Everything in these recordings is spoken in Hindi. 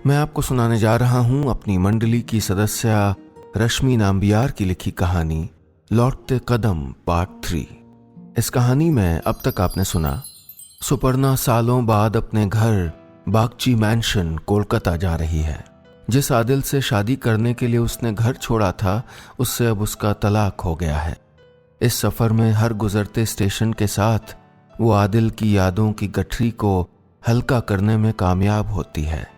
मैं आपको सुनाने जा रहा हूं अपनी मंडली की सदस्य रश्मि नाम्बियार की लिखी कहानी लौटते कदम पार्ट 3। इस कहानी में अब तक आपने सुना सुपर्णा सालों बाद अपने घर बागची मैंशन कोलकाता जा रही है। जिस आदिल से शादी करने के लिए उसने घर छोड़ा था उससे अब उसका तलाक हो गया है। इस सफर में हर गुजरते स्टेशन के साथ वो आदिल की यादों की गठरी को हल्का करने में कामयाब होती है।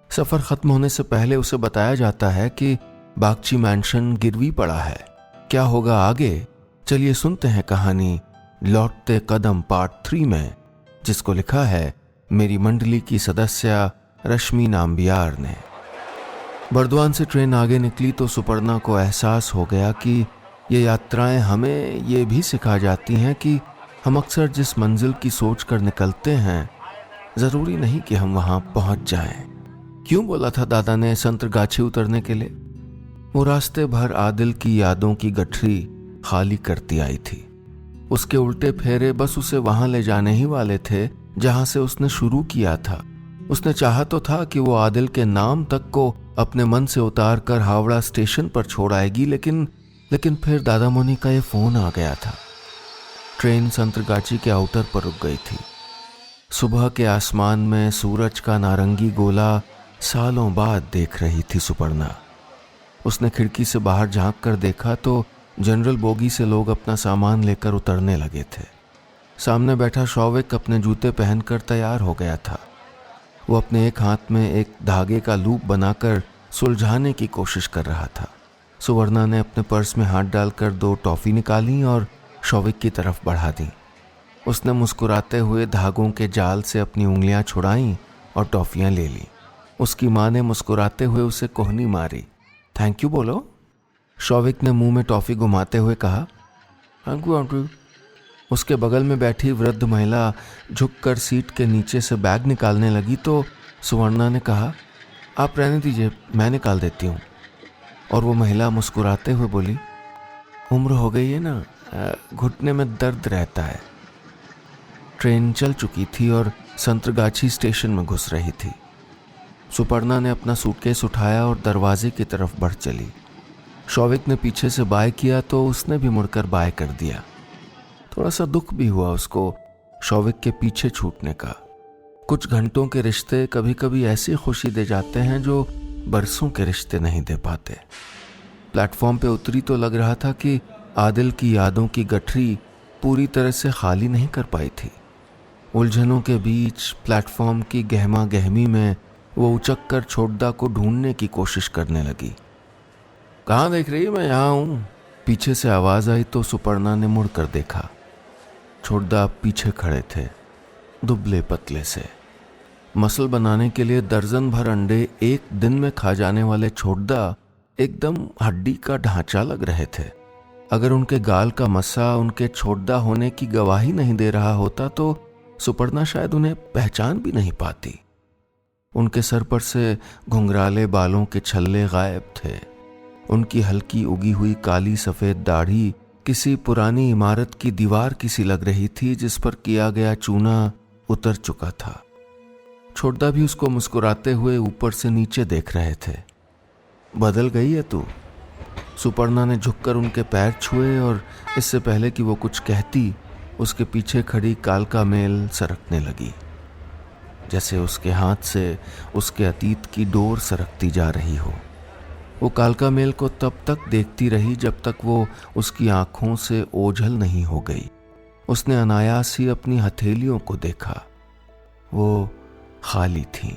सफर खत्म होने से पहले उसे बताया जाता है कि बागची मैंशन गिरवी पड़ा है। क्या होगा आगे, चलिए सुनते हैं कहानी लौटते कदम पार्ट 3 में, जिसको लिखा है मेरी मंडली की सदस्य रश्मि नाम्बियार ने। बर्दवान से ट्रेन आगे निकली तो सुपर्णा को एहसास हो गया कि ये यात्राएं हमें ये भी सिखा जाती हैं कि हम अक्सर जिस मंजिल की सोच कर निकलते हैं जरूरी नहीं कि हम वहां पहुंच जाएं। क्यों बोला था दादा ने संतरगाछी उतरने के लिए? वो रास्ते भर आदिल की यादों की गठरी खाली करती आई थी। उसके उल्टे फेरे बस उसे वहां ले जाने ही वाले थे जहां से उसने शुरू किया था। उसने चाहा तो था कि वो आदिल के नाम तक को अपने मन से उतार कर हावड़ा स्टेशन पर छोड़ आएगी, लेकिन फिर दादा मोनी का ये फोन आ गया था। ट्रेन संतरगाछी के आउटर पर रुक गई थी। सुबह के आसमान में सूरज का नारंगी गोला सालों बाद देख रही थी सुपर्णा। उसने खिड़की से बाहर झांक कर देखा तो जनरल बोगी से लोग अपना सामान लेकर उतरने लगे थे। सामने बैठा शौविक अपने जूते पहनकर तैयार हो गया था। वो अपने एक हाथ में एक धागे का लूप बनाकर सुलझाने की कोशिश कर रहा था। सुवर्णा ने अपने पर्स में हाथ डालकर 2 टॉफी निकाली और शौविक की तरफ बढ़ा दी। उसने मुस्कुराते हुए धागों के जाल से अपनी उंगलियां छुड़ाईं और टॉफियां ले ली। उसकी माँ ने मुस्कुराते हुए उसे कोहनी मारी। थैंक यू बोलो। शौविक ने मुंह में टॉफी घुमाते हुए कहा। Thank you. उसके बगल में बैठी वृद्ध महिला झुककर सीट के नीचे से बैग निकालने लगी तो सुवर्णा ने कहा, आप रहने दीजिए, मैं निकाल देती हूँ। और वो महिला मुस्कुराते हुए बोली, उम्र हो गई है ना, घुटने में दर्द रहता है। ट्रेन चल चुकी थी और संतरगाछी स्टेशन में घुस रही थी। सुपर्णा ने अपना सूटकेस उठाया और दरवाजे की तरफ बढ़ चली। शौविक ने पीछे से बाय किया तो उसने भी मुड़कर बाय कर दिया। थोड़ा सा दुख भी हुआ उसको शौविक के पीछे छूटने का। कुछ घंटों के रिश्ते कभी कभी ऐसी खुशी दे जाते हैं जो बरसों के रिश्ते नहीं दे पाते। प्लेटफॉर्म पे उतरी तो लग रहा था कि आदिल की यादों की गठरी पूरी तरह से खाली नहीं कर पाई थी। उलझनों के बीच प्लेटफॉर्म की गहमा गहमी में वो उचक कर छोड़दा को ढूंढने की कोशिश करने लगी। कहाँ देख रही है, मैं यहाँ हूँ। पीछे से आवाज आई तो सुपर्णा ने मुड़कर देखा। छोड़दा पीछे खड़े थे, दुबले पतले से। मसल बनाने के लिए दर्जन भर अंडे एक दिन में खा जाने वाले छोड़दा एकदम हड्डी का ढांचा लग रहे थे। अगर उनके गाल का मस्सा उनके छोड़दा होने की गवाही नहीं दे रहा होता तो सुपर्णा शायद उन्हें पहचान भी नहीं पाती। उनके सर पर से घुंघराले बालों के छल्ले गायब थे। उनकी हल्की उगी हुई काली सफेद दाढ़ी किसी पुरानी इमारत की दीवार की सी लग रही थी जिस पर किया गया चूना उतर चुका था। छोड़दा भी उसको मुस्कुराते हुए ऊपर से नीचे देख रहे थे। बदल गई है तू? सुपर्णा ने झुककर उनके पैर छुए और इससे पहले कि वो कुछ कहती उसके पीछे खड़ी कालका मेल सरकने लगी, जैसे उसके हाथ से उसके अतीत की डोर सरकती जा रही हो। वो कालका मेल को तब तक देखती रही जब तक वो उसकी आंखों से ओझल नहीं हो गई। उसने अनायास ही अपनी हथेलियों को देखा। वो खाली थी।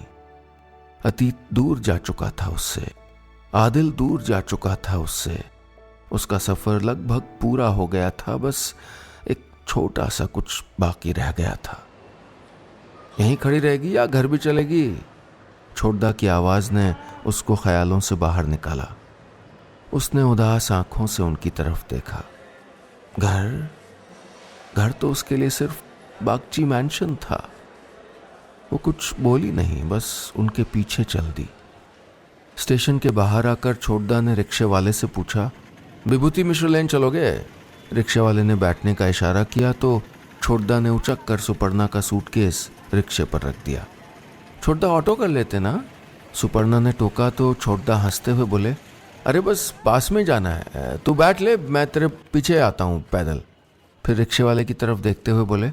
अतीत दूर जा चुका था उससे, आदिल दूर जा चुका था उससे। उसका सफर लगभग पूरा हो गया था, बस एक छोटा सा कुछ बाकी रह गया था। यहीं खड़ी रहेगी या घर भी चलेगी? छोड़दा की आवाज ने उसको ख्यालों से बाहर निकाला। उसने उदास आंखों से उनकी तरफ देखा। घर तो उसके लिए सिर्फ बागची मैंशन था। वो कुछ बोली नहीं, बस उनके पीछे चल दी। स्टेशन के बाहर आकर छोड़दा ने रिक्शे वाले से पूछा, विभूति मिश्र लेन चलोगे? रिक्शे वाले ने बैठने का इशारा किया तो छोड़दा ने उचक कर सुपर्णा का सूटकेस रिक्शे पर रख दिया। छोड़दा ऑटो कर लेते ना, सुपर्णा ने टोका तो छोटदा हंसते हुए बोले, अरे बस पास में जाना है, तू बैठ ले, मैं तेरे पीछे आता हूँ पैदल। फिर रिक्शे वाले की तरफ देखते हुए बोले,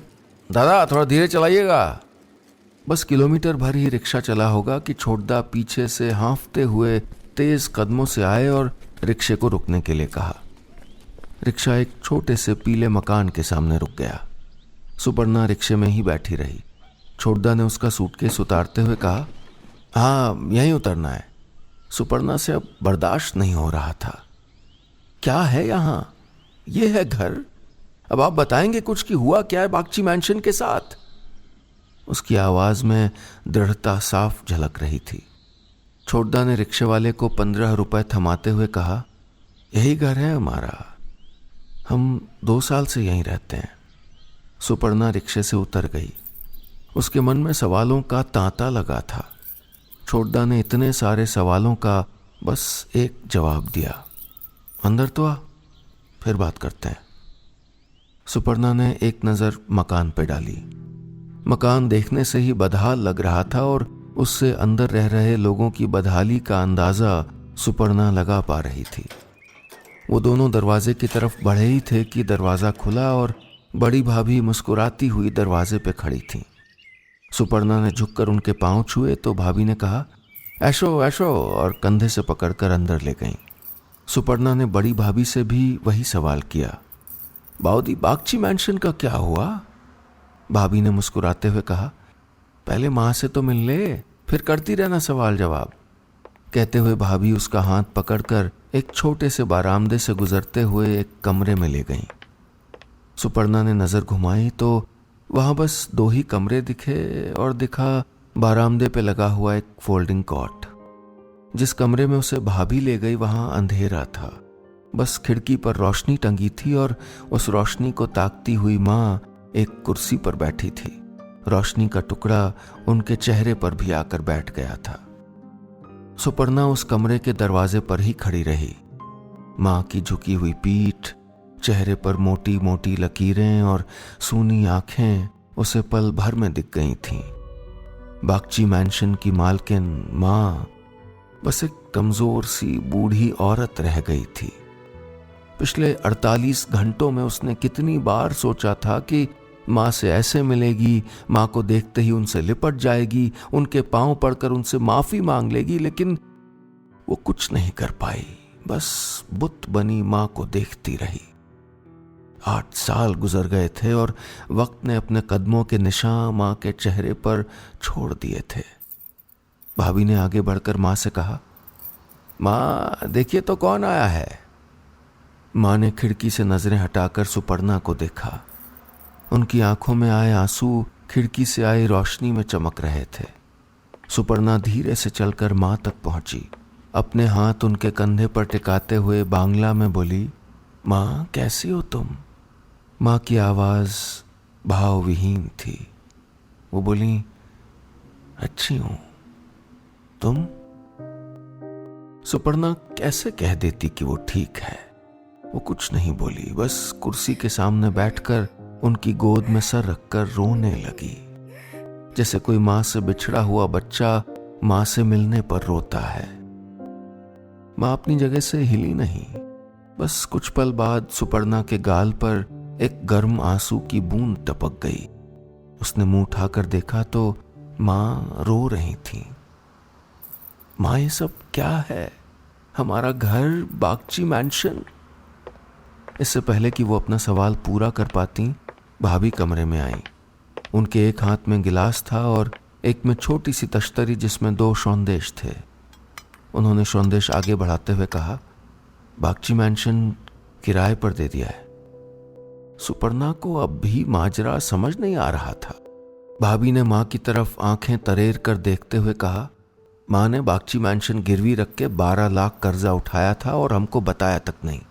दादा थोड़ा धीरे चलाइएगा। बस किलोमीटर भर ही रिक्शा चला होगा कि छोटदा पीछे से हाँफते हुए तेज कदमों से आए और रिक्शे को रुकने के लिए कहा। रिक्शा एक छोटे से पीले मकान के सामने रुक गया। सुपर्णा रिक्शे में ही बैठी रही। छोटदा ने उसका सूटकेस उतारते हुए कहा, हाँ यहीं उतरना है। सुपर्णा से अब बर्दाश्त नहीं हो रहा था। क्या है यहाँ? ये है घर? अब आप बताएंगे कुछ कि हुआ क्या है बागची मैंशन के साथ? उसकी आवाज में दृढ़ता साफ झलक रही थी। छोटदा ने रिक्शे वाले को 15 रुपए थमाते हुए कहा, यही घर है हमारा, हम 2 साल से यहीं रहते हैं। सुपर्णा रिक्शे से उतर गई। उसके मन में सवालों का तांता लगा था। छोटदा ने इतने सारे सवालों का बस एक जवाब दिया, अंदर तो आ, फिर बात करते हैं। सुपर्णा ने एक नज़र मकान पे डाली। मकान देखने से ही बदहाल लग रहा था और उससे अंदर रह रहे लोगों की बदहाली का अंदाजा सुपर्णा लगा पा रही थी। वो दोनों दरवाजे की तरफ बढ़े ही थे कि दरवाजा खुला और बड़ी भाभी मुस्कुराती हुई दरवाजे पे खड़ी थी। सुपर्णा ने झुककर उनके पांव छुए तो भाभी ने कहा, ऐशो ऐशो, और कंधे से पकड़कर अंदर ले गईं। सुपर्णा ने बड़ी भाभी से भी वही सवाल किया, बाऊदी बागची मैंशन का क्या हुआ? भाभी ने मुस्कुराते हुए कहा, पहले माँ से तो मिल ले, फिर करती रहना सवाल जवाब। कहते हुए भाभी उसका हाथ पकड़कर एक छोटे से बारामदे से गुजरते हुए एक कमरे में ले गईं। सुपर्णा ने नजर घुमाई तो वहां बस 2 ही कमरे दिखे और दिखा बारामदे पे लगा हुआ एक फोल्डिंग कॉट। जिस कमरे में उसे भाभी ले गई वहां अंधेरा था, बस खिड़की पर रोशनी टंगी थी और उस रोशनी को ताकती हुई माँ एक कुर्सी पर बैठी थी। रोशनी का टुकड़ा उनके चेहरे पर भी आकर बैठ गया था। सुपर्णा उस कमरे के दरवाजे पर ही खड़ी रही। माँ की झुकी हुई पीठ, चेहरे पर मोटी मोटी लकीरें और सूनी आंखें उसे पल भर में दिख गई थीं। बागची मैंशन की मालकिन माँ बस एक कमजोर सी बूढ़ी औरत रह गई थी। पिछले 48 घंटों में उसने कितनी बार सोचा था कि माँ से ऐसे मिलेगी, माँ को देखते ही उनसे लिपट जाएगी, उनके पांव पड़कर उनसे माफी मांग लेगी, लेकिन वो कुछ नहीं कर पाई। बस बुत बनी माँ को देखती रही। 8 साल गुजर गए थे और वक्त ने अपने कदमों के निशान माँ के चेहरे पर छोड़ दिए थे। भाभी ने आगे बढ़कर माँ से कहा, माँ देखिए तो कौन आया है। माँ ने खिड़की से नजरें हटाकर सुपर्णा को देखा। उनकी आंखों में आए आंसू खिड़की से आई रोशनी में चमक रहे थे। सुपर्णा धीरे से चलकर माँ तक पहुंची। अपने हाथ उनके कंधे पर टिकाते हुए बांग्ला में बोली, माँ कैसी हो तुम? माँ की आवाज भावविहीन थी। वो बोली, अच्छी हूं, तुम? सुपर्णा कैसे कह देती कि वो ठीक है। वो कुछ नहीं बोली, बस कुर्सी के सामने बैठकर उनकी गोद में सर रखकर रोने लगी, जैसे कोई माँ से बिछड़ा हुआ बच्चा माँ से मिलने पर रोता है। माँ अपनी जगह से हिली नहीं। बस कुछ पल बाद सुपर्णा के गाल पर एक गर्म आंसू की बूंद टपक गई। उसने मुंह उठाकर देखा तो माँ रो रही थी। माँ ये सब क्या है? हमारा घर, बागची मैंशन? इससे पहले कि वो अपना सवाल पूरा कर पाती, भाभी कमरे में आई। उनके एक हाथ में गिलास था और एक में छोटी सी तश्तरी जिसमें 2 सौंदेश थे। उन्होंने सौंदेश आगे बढ़ाते हुए कहा, बागची मैंशन किराए पर दे दिया है। सुपर्णा को अब भी माजरा समझ नहीं आ रहा था। भाभी ने माँ की तरफ आंखें तरेर कर देखते हुए कहा, माँ ने बागची मैंशन गिरवी रख के 12 लाख कर्जा उठाया था और हमको बताया तक नहीं।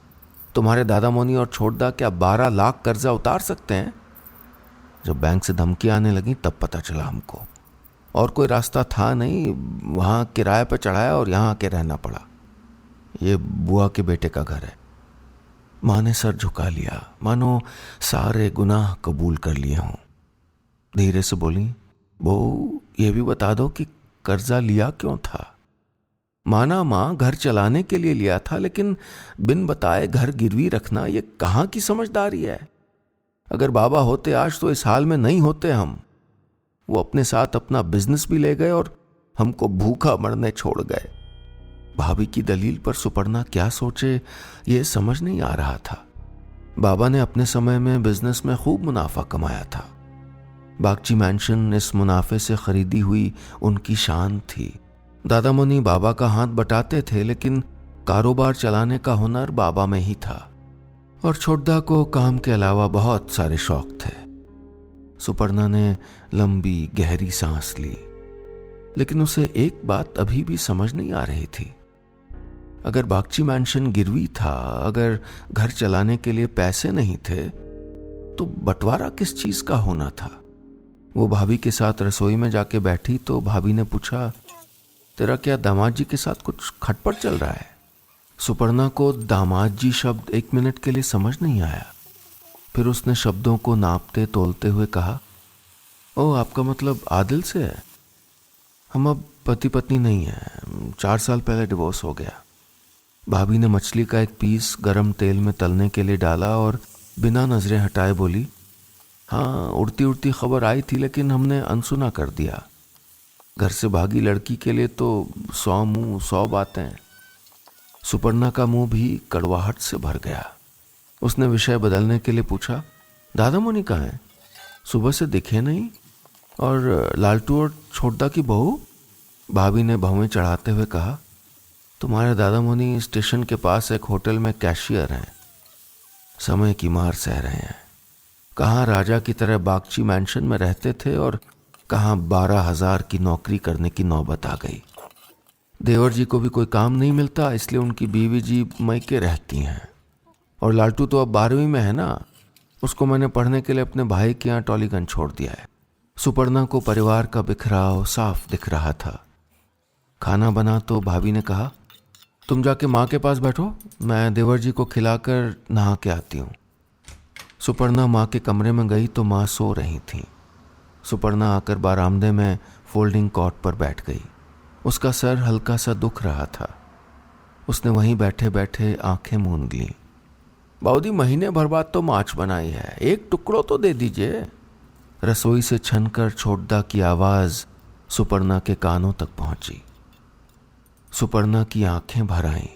तुम्हारे दादा मोनी और छोटदा क्या 12 लाख कर्जा उतार सकते हैं? जब बैंक से धमकी आने लगी तब पता चला हमको, और कोई रास्ता था नहीं। वहां किराए पर चढ़ाया और यहां आके रहना पड़ा। ये बुआ के बेटे का घर है। माँ ने सर झुका लिया, मानो सारे गुनाह कबूल कर लिए हों। धीरे से बोली, बहू ये भी बता दो कि कर्जा लिया क्यों था? माना माँ घर चलाने के लिए लिया था, लेकिन बिन बताए घर गिरवी रखना ये कहाँ की समझदारी है। अगर बाबा होते आज तो इस हाल में नहीं होते हम। वो अपने साथ अपना बिजनेस भी ले गए और हमको भूखा मरने छोड़ गए। भाभी की दलील पर सुपर्णा क्या सोचे ये समझ नहीं आ रहा था। बाबा ने अपने समय में बिजनेस में खूब मुनाफा कमाया था। बागची मैंशन इस मुनाफे से खरीदी हुई उनकी शान थी। दादा मुनि बाबा का हाथ बटाते थे, लेकिन कारोबार चलाने का हुनर बाबा में ही था। और छोटदा को काम के अलावा बहुत सारे शौक थे। सुपर्णा ने लंबी गहरी सांस ली, लेकिन उसे एक बात अभी भी समझ नहीं आ रही थी। अगर बागची मैंशन गिरवी था, अगर घर चलाने के लिए पैसे नहीं थे, तो बंटवारा किस चीज का होना था। वो भाभी के साथ रसोई में जाके बैठी तो भाभी ने पूछा, तेरा क्या दामाद जी के साथ कुछ खटपट चल रहा है। सुपर्णा को दामाद जी शब्द 1 मिनट के लिए समझ नहीं आया। फिर उसने शब्दों को नापते तोलते हुए कहा, ओह, आपका मतलब आदिल से है। हम अब पति पत्नी नहीं है, 4 साल पहले डिवोर्स हो गया। भाभी ने मछली का एक पीस गरम तेल में तलने के लिए डाला और बिना नजरें हटाए बोली, हाँ, उड़ती उड़ती खबर आई थी, लेकिन हमने अनसुना कर दिया। घर से भागी लड़की के लिए तो 100 मुंह 100 बातें। सुपर्णा का मुंह भी कड़वाहट से भर गया। उसने विषय बदलने के लिए पूछा, दादा मुनि कहाँ हैं? सुबह से दिखे नहीं। और लालटू और छोटदा की बहू? भाभी ने भवें चढ़ाते हुए कहा, तुम्हारे दादा मुनि स्टेशन के पास एक होटल में कैशियर हैं। समय की मार सह रहे हैं। कहाँ राजा की तरह बागची मैंशन में रहते थे और कहाँ 12,000 की नौकरी करने की नौबत आ गई। देवर जी को भी कोई काम नहीं मिलता, इसलिए उनकी बीवी जी मैके रहती हैं। और लालटू तो अब 12वीं में है ना, उसको मैंने पढ़ने के लिए अपने भाई के यहाँ टॉलीगंज छोड़ दिया है। सुपर्णा को परिवार का बिखराव साफ दिख रहा था। खाना बना तो भाभी ने कहा, तुम जाके माँ के पास बैठो, मैं देवर जी को खिलाकर नहा के आती हूँ। सुपर्णा माँ के कमरे में गई तो माँ सो रही थीं। सुपर्णा आकर बारामदे में फोल्डिंग कॉट पर बैठ गई। उसका सर हल्का सा दुख रहा था। उसने वहीं बैठे बैठे आंखें मूंद लीं। बाऊदी, महीने भर बाद तो माछ बनाई है, एक टुकड़ो तो दे दीजिए। रसोई से छनकर छोटदा की आवाज सुपर्णा के कानों तक पहुंची। सुपर्णा की आंखें भर आईं।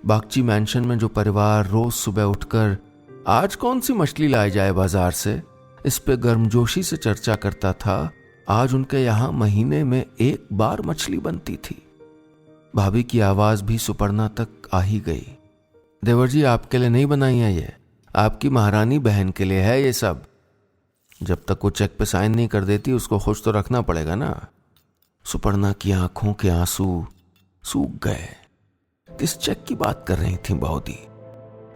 बागची मैंशन में जो परिवार रोज सुबह उठकर आज कौन सी मछली लाई जाए बाजार से, इस पे गर्मजोशी से चर्चा करता था, आज उनके यहां महीने में 1 बार मछली बनती थी। भाभी की आवाज भी सुपर्णा तक आ ही गई। देवर जी, आपके लिए नहीं बनाई है ये, आपकी महारानी बहन के लिए है ये सब। जब तक वो चेक पे साइन नहीं कर देती उसको खुश तो रखना पड़ेगा ना। सुपर्णा की आंखों के आंसू सूख गए। किस चेक की बात कर रही थी बाऊदी?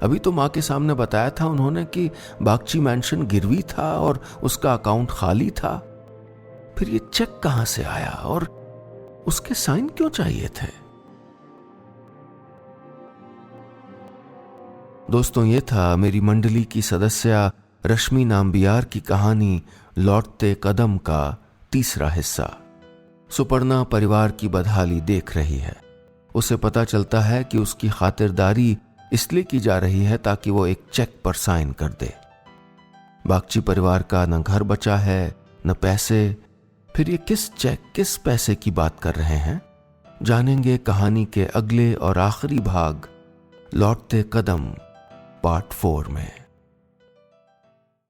अभी तो माँ के सामने बताया था उन्होंने कि बागची मैंशन गिरवी था और उसका अकाउंट खाली था। फिर ये चेक कहां से आया और उसके साइन क्यों चाहिए थे? दोस्तों, ये था मेरी मंडली की सदस्य रश्मि नाम्बियार की कहानी लौटते कदम का तीसरा हिस्सा। सुपर्णा परिवार की बदहाली देख रही है। उसे पता चलता है कि उसकी खातिरदारी इसलिए की जा रही है ताकि वो एक चेक पर साइन कर दे। बागची परिवार का न घर बचा है न पैसे। फिर ये किस चेक, किस पैसे की बात कर रहे हैं? जानेंगे कहानी के अगले और आखिरी भाग लौटते कदम पार्ट 4 में।